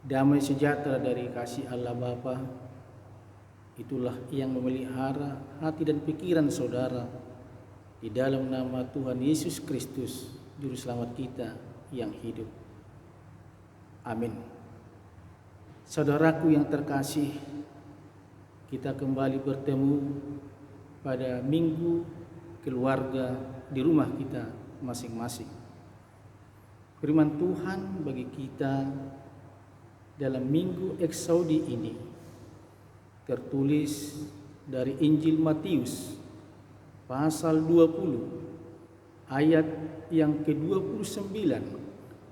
Damai sejahtera dari kasih Allah Bapa, itulah yang memelihara hati dan pikiran saudara di dalam nama Tuhan Yesus Kristus, Juru Selamat kita yang hidup. Amin. Saudaraku yang terkasih, kita kembali bertemu pada minggu keluarga di rumah kita masing-masing. Firman Tuhan bagi kita dalam minggu Eksaudi ini tertulis dari Injil Matius pasal 20 ayat yang ke-29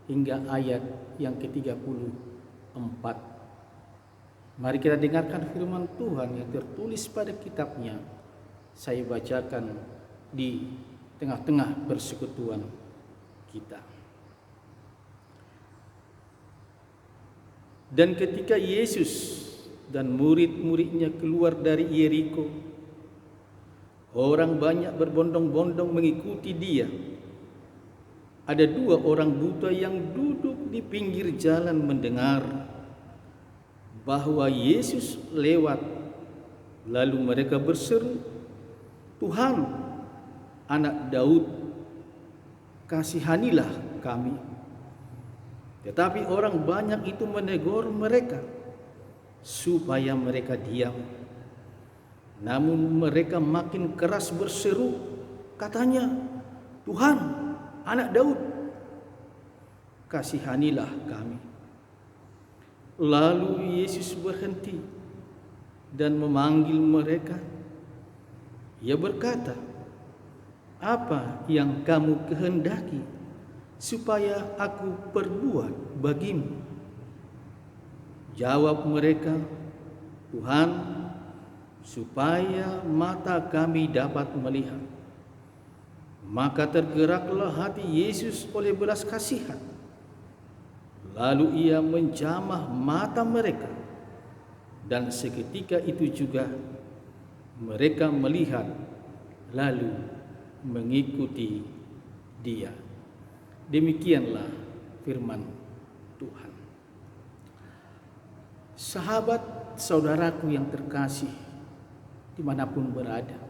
hingga ayat yang ke-34. Mari kita dengarkan firman Tuhan yang tertulis pada kitabnya. Saya bacakan di tengah-tengah persekutuan kita. Dan ketika Yesus dan murid-muridnya keluar dari Yeriko, orang banyak berbondong-bondong mengikuti dia. Ada 2 orang buta yang duduk di pinggir jalan mendengar bahwa Yesus lewat. Lalu mereka berseru, "Tuhan, Anak Daud, kasihanilah kami." Tetapi orang banyak itu menegur mereka supaya mereka diam. Namun mereka makin keras berseru, katanya, "Tuhan, Anak Daud, kasihanilah kami." Lalu Yesus berhenti dan memanggil mereka. Ia berkata, "Apa yang kamu kehendaki supaya aku perbuat bagimu?" Jawab mereka, "Tuhan, supaya mata kami dapat melihat." Maka tergeraklah hati Yesus oleh belas kasihan. Lalu ia menjamah mata mereka, dan seketika itu juga mereka melihat lalu mengikuti dia. Demikianlah firman Tuhan. Sahabat saudaraku yang terkasih dimanapun berada,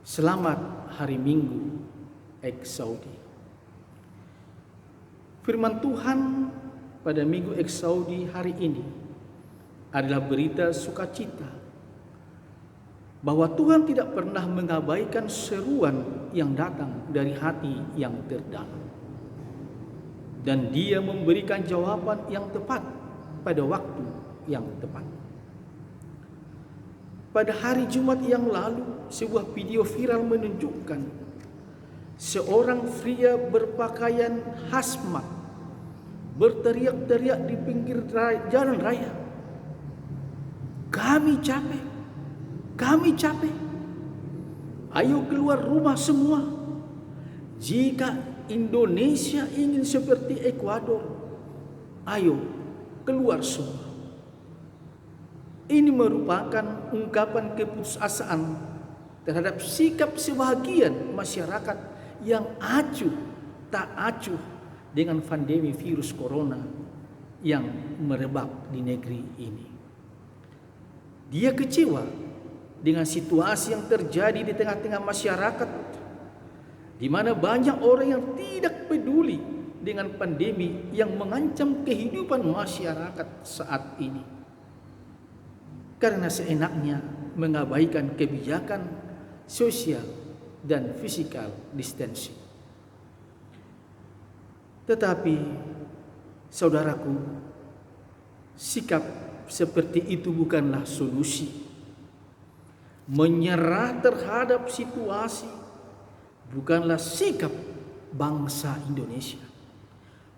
selamat hari Minggu Eksaudi. Firman Tuhan pada Minggu Eksaudi hari ini adalah berita sukacita bahwa Tuhan tidak pernah mengabaikan seruan yang datang dari hati yang terdalam. Dan Dia memberikan jawaban yang tepat pada waktu yang tepat. Pada hari Jumat yang lalu, sebuah video viral menunjukkan seorang pria berpakaian hazmat berteriak-teriak di pinggir jalan raya, "Kami capek, kami capek. Ayo keluar rumah semua. Jika Indonesia ingin seperti Ekuador, ayo keluar semua." Ini merupakan ungkapan keputusasaan terhadap sikap sebagian masyarakat yang acuh tak acuh dengan pandemi virus corona yang merebak di negeri ini. Dia kecewa dengan situasi yang terjadi di tengah-tengah masyarakat, di mana banyak orang yang tidak peduli dengan pandemi yang mengancam kehidupan masyarakat saat ini, karena seenaknya mengabaikan kebijakan sosial dan physical distancing. Tetapi, saudaraku, sikap seperti itu bukanlah solusi. Menyerah terhadap situasi bukanlah sikap bangsa Indonesia,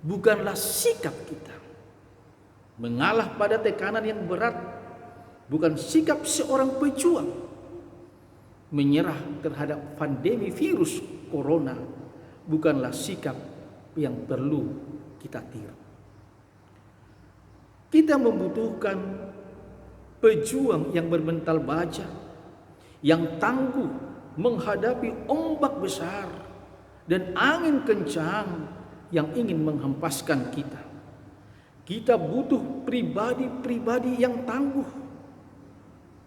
bukanlah sikap kita. Mengalah pada tekanan yang berat bukan sikap seorang pejuang. Menyerah terhadap pandemi virus corona bukanlah sikap yang perlu kita tiru. Kita membutuhkan pejuang yang bermental baja, yang tangguh menghadapi ombak besar dan angin kencang yang ingin menghempaskan kita. Kita butuh pribadi-pribadi yang tangguh.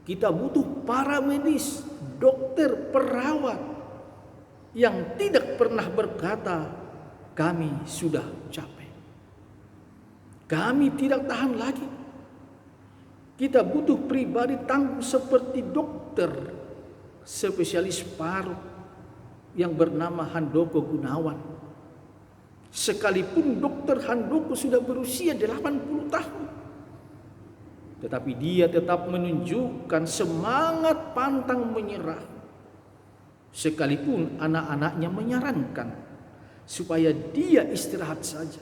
Kita butuh para medis, dokter, perawat yang tidak pernah berkata, kami sudah capek, kami tidak tahan lagi. Kita butuh pribadi tangguh seperti dokter spesialis paru yang bernama Handoko Gunawan. Sekalipun dokter Handoko sudah berusia 80 tahun, tetapi dia tetap menunjukkan semangat pantang menyerah. Sekalipun anak-anaknya menyarankan supaya dia istirahat saja,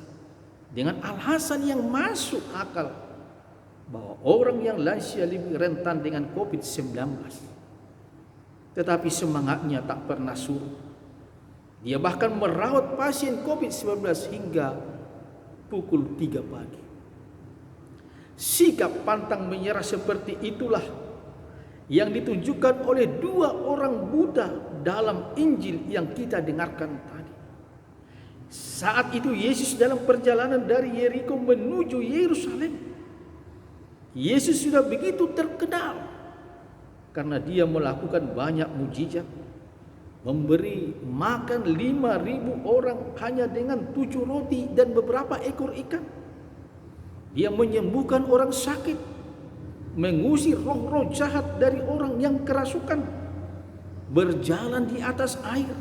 dengan alasan yang masuk akal bahwa orang yang lansia lebih rentan dengan COVID-19. Tetapi semangatnya tak pernah surut. Dia bahkan merawat pasien COVID-19 hingga pukul 3 pagi. Sikap pantang menyerah seperti itulah yang ditunjukkan oleh 2 orang buta dalam Injil yang kita dengarkan tadi. Saat itu Yesus dalam perjalanan dari Yeriko menuju Yerusalem. Yesus sudah begitu terkenal karena dia melakukan banyak mujizat, memberi makan 5.000 orang hanya dengan 7 roti dan beberapa ekor ikan. Dia menyembuhkan orang sakit, mengusir roh-roh jahat dari orang yang kerasukan, berjalan di atas air,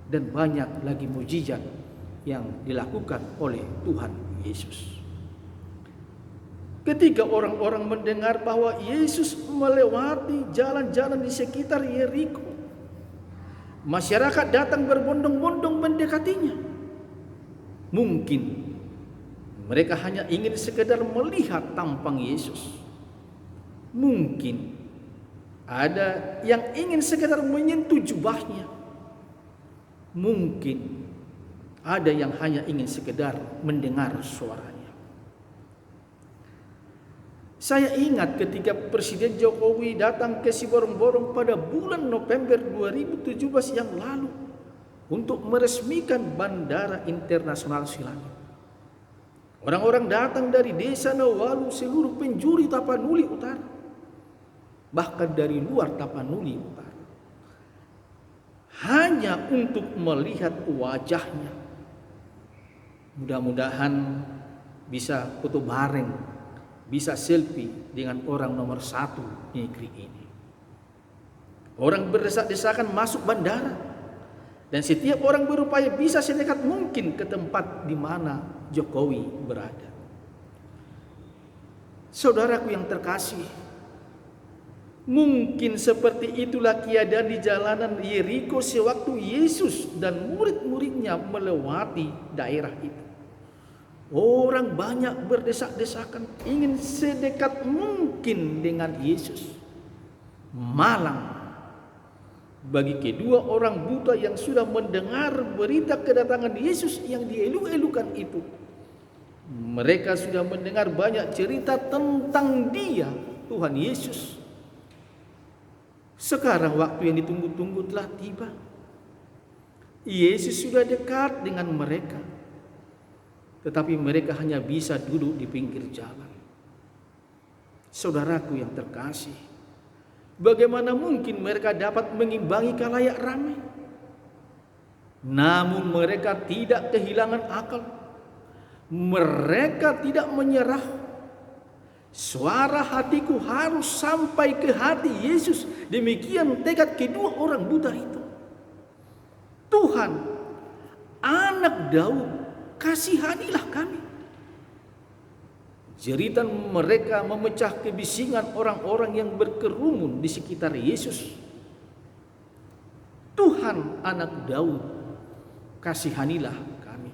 dan banyak lagi mujizat yang dilakukan oleh Tuhan Yesus. Ketika orang-orang mendengar bahwa Yesus melewati jalan-jalan di sekitar Yeriko, masyarakat datang berbondong-bondong mendekatinya. Mungkin mereka hanya ingin sekedar melihat tampang Yesus. Mungkin ada yang ingin sekedar menyentuh jubahnya. Mungkin ada yang hanya ingin sekedar mendengar suaranya. Saya ingat ketika Presiden Jokowi datang ke Siborong-Borong pada bulan November 2017 yang lalu untuk meresmikan Bandara Internasional Silangit. Orang-orang datang dari desa Nawalu, seluruh penjuru Tapanuli Utara, bahkan dari luar Tapanuli Utara, hanya untuk melihat wajahnya. Mudah-mudahan bisa foto bareng, bisa selfie dengan orang nomor 1 negeri ini. Orang berdesak-desakan masuk bandara, dan setiap orang berupaya bisa sedekat mungkin ke tempat di mana Jokowi berada. Saudaraku yang terkasih, mungkin seperti itulah keadaan di jalanan Yeriko sewaktu Yesus dan murid-muridnya melewati daerah itu. Orang banyak berdesak-desakan ingin sedekat mungkin dengan Yesus. Malang bagi kedua orang buta yang sudah mendengar berita kedatangan Yesus yang dielu-elukan itu. Mereka sudah mendengar banyak cerita tentang Dia, Tuhan Yesus. Sekarang waktu yang ditunggu-tunggu telah tiba. Yesus sudah dekat dengan mereka. Tetapi mereka hanya bisa duduk di pinggir jalan. Saudaraku yang terkasih, bagaimana mungkin mereka dapat mengimbangi khalayak ramai? Namun mereka tidak kehilangan akal. Mereka tidak menyerah. Suara hatiku harus sampai ke hati Yesus. Demikian tekad kedua orang buta itu. Tuhan, Anak Daud, kasihanilah kami. Jeritan mereka memecah kebisingan orang-orang yang berkerumun di sekitar Yesus. Tuhan, Anak Daud, kasihanilah kami.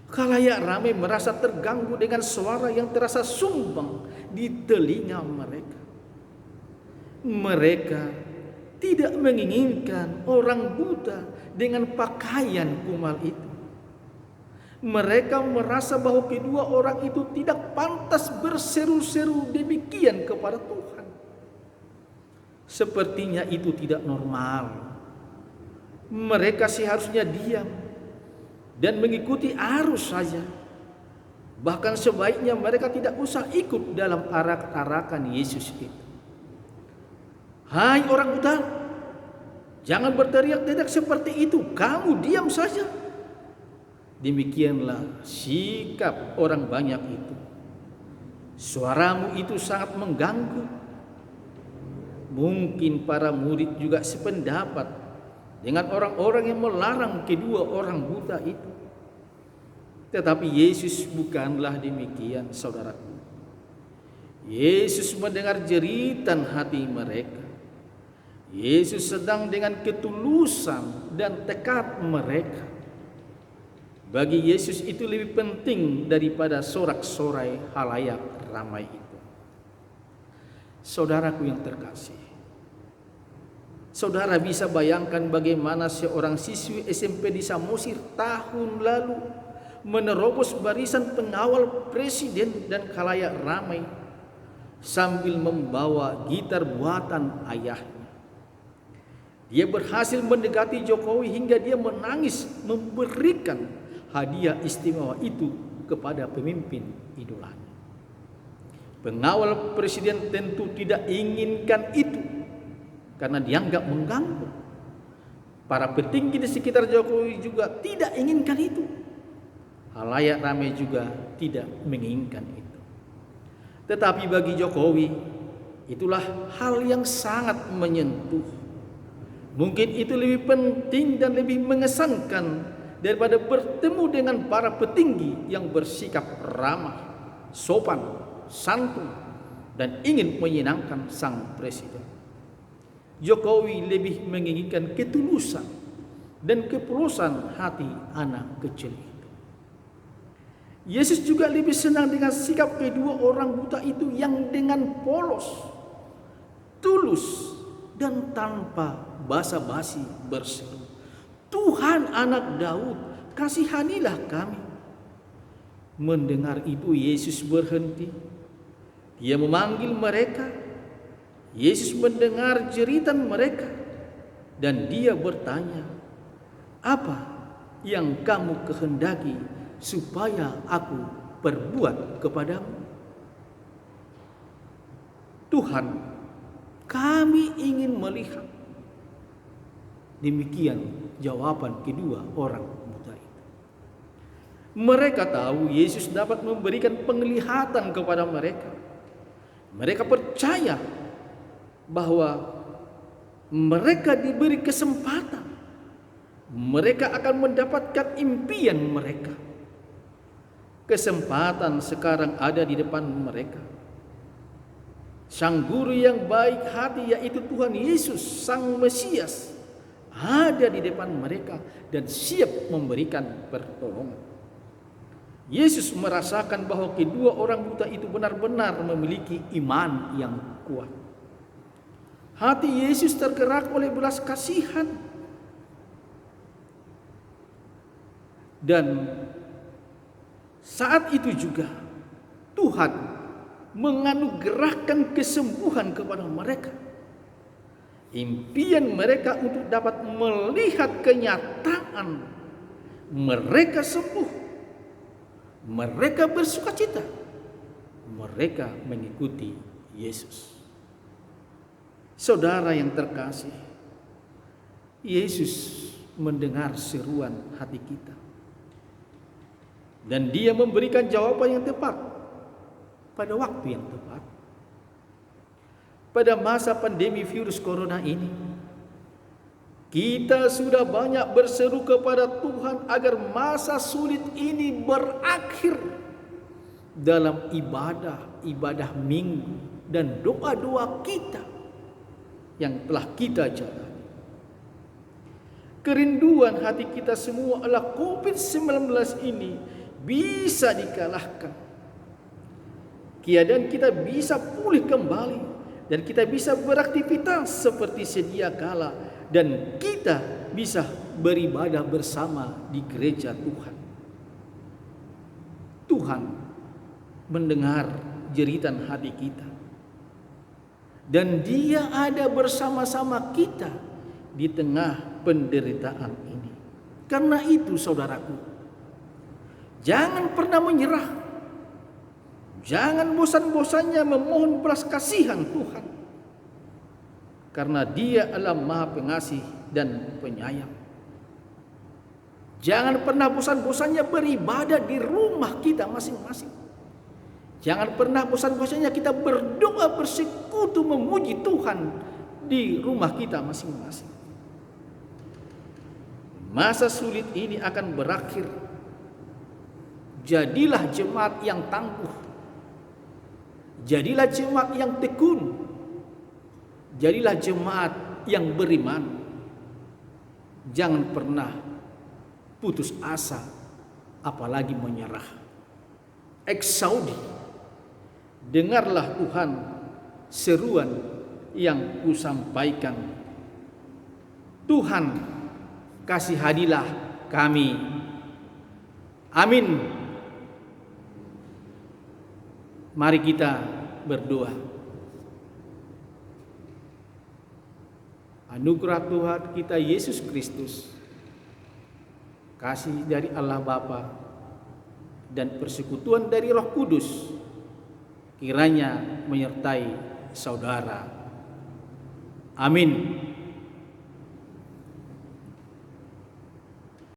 Khalayak ramai merasa terganggu dengan suara yang terasa sumbang di telinga mereka. Mereka tidak menginginkan orang buta dengan pakaian kumal itu. Mereka merasa bahwa kedua orang itu tidak pantas berseru-seru demikian kepada Tuhan. Sepertinya itu tidak normal. Mereka seharusnya diam dan mengikuti arus saja. Bahkan sebaiknya mereka tidak usah ikut dalam arak-arakan Yesus itu. Hai orang buta, jangan berteriak-teriak seperti itu, kamu diam saja. Demikianlah sikap orang banyak itu. Suaramu itu sangat mengganggu. Mungkin para murid juga sependapat dengan orang-orang yang melarang kedua orang buta itu. Tetapi Yesus bukanlah demikian, saudaraku. Yesus mendengar jeritan hati mereka. Yesus sedang dengan ketulusan dan tekad mereka. Bagi Yesus itu lebih penting daripada sorak-sorai halayak ramai itu. Saudaraku yang terkasih, saudara bisa bayangkan bagaimana seorang siswi SMP di Samosir tahun lalu menerobos barisan pengawal presiden dan khalayak ramai sambil membawa gitar buatan ayahnya. Dia berhasil mendekati Jokowi hingga dia menangis memberikan hadiah istimewa itu kepada pemimpin idolanya. Pengawal presiden tentu tidak inginkan itu karena dianggap mengganggu. Para petinggi di sekitar Jokowi juga tidak inginkan itu. Halayak ramai juga tidak menginginkan itu. Tetapi bagi Jokowi, itulah hal yang sangat menyentuh. Mungkin itu lebih penting dan lebih mengesankan daripada bertemu dengan para petinggi yang bersikap ramah, sopan, santun, dan ingin menyenangkan sang presiden. Jokowi lebih menginginkan ketulusan dan kepulosan hati anak kecil itu. Yesus juga lebih senang dengan sikap kedua orang buta itu yang dengan polos, tulus, dan tanpa basa-basi berseru, "Tuhan Anak Daud, kasihanilah kami." Mendengar itu Yesus berhenti. Dia memanggil mereka. Yesus mendengar jeritan mereka dan dia bertanya, "Apa yang kamu kehendaki supaya aku perbuat kepadamu?" "Tuhan, kami ingin melihat." Demikian jawaban kedua orang buta itu. Mereka tahu Yesus dapat memberikan penglihatan kepada mereka. Mereka percaya bahwa mereka diberi kesempatan. Mereka akan mendapatkan impian mereka. Kesempatan sekarang ada di depan mereka. Sang guru yang baik hati, yaitu Tuhan Yesus, Sang Mesias, ada di depan mereka dan siap memberikan pertolongan. Yesus merasakan bahwa kedua orang buta itu benar-benar memiliki iman yang kuat. Hati Yesus tergerak oleh belas kasihan. Dan saat itu juga Tuhan menganugerahkan kesembuhan kepada mereka. Impian mereka untuk dapat melihat kenyataan mereka sembuh. Mereka bersukacita. Mereka mengikuti Yesus. Saudara yang terkasih, Yesus mendengar seruan hati kita. Dan dia memberikan jawaban yang tepat pada waktu yang tepat. Pada masa pandemi virus corona ini, kita sudah banyak berseru kepada Tuhan agar masa sulit ini berakhir dalam ibadah minggu dan doa-doa kita yang telah kita jalani. Kerinduan hati kita semua adalah COVID-19 ini bisa dikalahkan. Keadaan kita bisa pulih kembali dan kita bisa beraktivitas seperti sedia kala dan kita bisa beribadah bersama di gereja Tuhan. Tuhan mendengar jeritan hati kita dan Dia ada bersama-sama kita di tengah penderitaan ini. Karena itu saudaraku, jangan pernah menyerah. Jangan bosan-bosannya memohon belas kasihan Tuhan, karena Dia adalah Maha Pengasih dan Penyayang. Jangan pernah bosan-bosannya beribadah di rumah kita masing-masing. Jangan pernah bosan-bosannya kita berdoa, bersekutu, memuji Tuhan di rumah kita masing-masing. Masa sulit ini akan berakhir. Jadilah jemaat yang tangguh. Jadilah jemaat yang tekun. Jadilah jemaat yang beriman. Jangan pernah putus asa, apalagi menyerah. Eksaudi, dengarlah Tuhan seruan yang kusampaikan. Tuhan, kasihanilah kami. Amin. Mari kita berdoa. Anugerah Tuhan kita Yesus Kristus, kasih dari Allah Bapa, dan persekutuan dari Roh Kudus kiranya menyertai saudara. Amin.